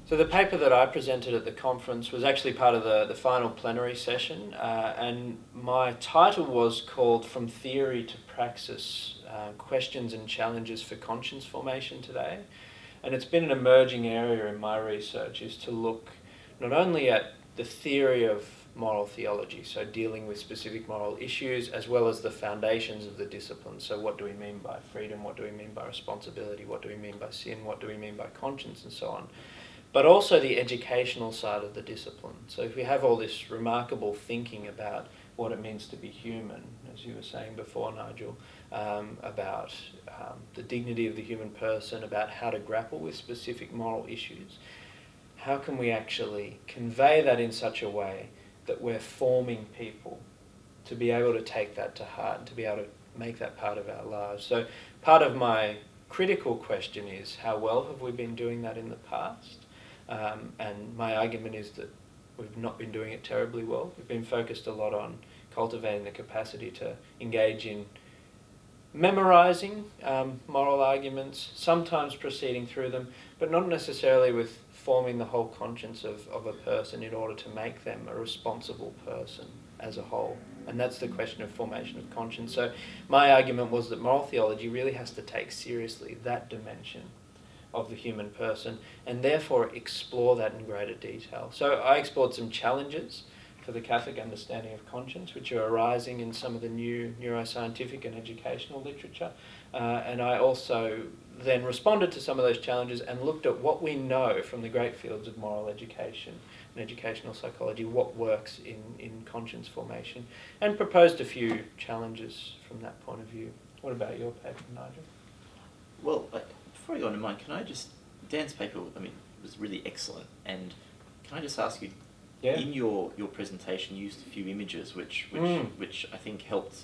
So the paper that I presented at the conference was actually part of the final plenary session, and my title was called From Theory to Praxis, Questions and Challenges for Conscience Formation Today. And it's been an emerging area in my research is to look not only at the theory of moral theology, so dealing with specific moral issues, as well as the foundations of the discipline. So what do we mean by freedom? What do we mean by responsibility? What do we mean by sin? What do we mean by conscience? And so on. But also the educational side of the discipline. So if we have all this remarkable thinking about what it means to be human, as you were saying before, Nigel, about the dignity of the human person, about how to grapple with specific moral issues, how can we actually convey that in such a way that we're forming people to be able to take that to heart and to be able to make that part of our lives? So part of my critical question is, how well have we been doing that in the past? And my argument is that we've not been doing it terribly well. We've been focused a lot on cultivating the capacity to engage in memorizing moral arguments, sometimes proceeding through them, but not necessarily with forming the whole conscience of a person in order to make them a responsible person as a whole. And that's the question of formation of conscience. So my argument was that moral theology really has to take seriously that dimension of the human person and therefore explore that in greater detail. So I explored some challenges for the Catholic understanding of conscience, which are arising in some of the new neuroscientific and educational literature. And I also then responded to some of those challenges and looked at what we know from the great fields of moral education and educational psychology, what works in conscience formation, and proposed a few challenges from that point of view. What about your paper, Nigel? Well, before I go on to mine, can I just... Dan's paper, was really excellent, and can I just ask you, in your presentation you used a few images which I think helped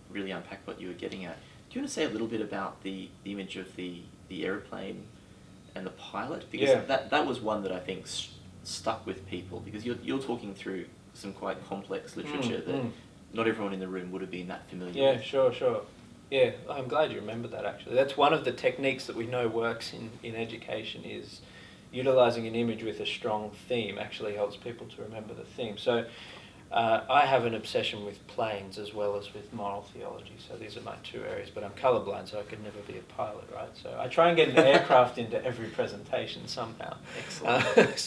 really unpack what you were getting at. Do you want to say a little bit about the image of the aeroplane and the pilot? Because that was one that I think stuck with people, because you're talking through some quite complex literature that not everyone in the room would have been that familiar with. Sure. Yeah, I'm glad you remembered that actually. That's one of the techniques that we know works in education, is utilising an image with a strong theme actually helps people to remember the theme. So I have an obsession with planes as well as with moral theology, so these are my two areas, but I'm colourblind, so I could never be a pilot, right? So I try and get an aircraft into every presentation somehow. Excellent.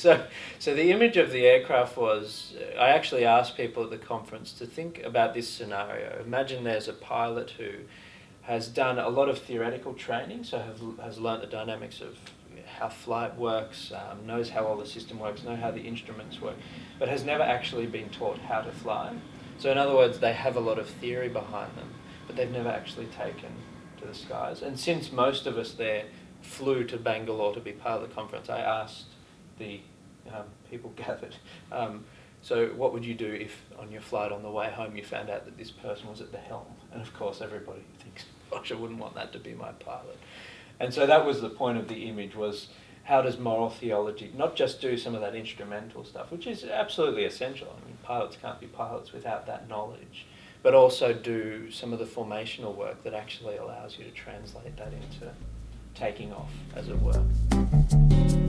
So the image of the aircraft was, I actually asked people at the conference to think about this scenario. Imagine there's a pilot who has done a lot of theoretical training, so has learnt the dynamics of how flight works, knows how all the system works, knows how the instruments work, but has never actually been taught how to fly. So in other words, they have a lot of theory behind them, but they've never actually taken to the skies. And since most of us there flew to Bangalore to be part of the conference, I asked the people gathered, so what would you do if on your flight on the way home you found out that this person was at the helm? And of course everybody thinks, gosh, I wouldn't want that to be my pilot. And so that was the point of the image, was how does moral theology not just do some of that instrumental stuff, which is absolutely essential. I mean, pilots can't be pilots without that knowledge, but also do some of the formational work that actually allows you to translate that into taking off, as it were.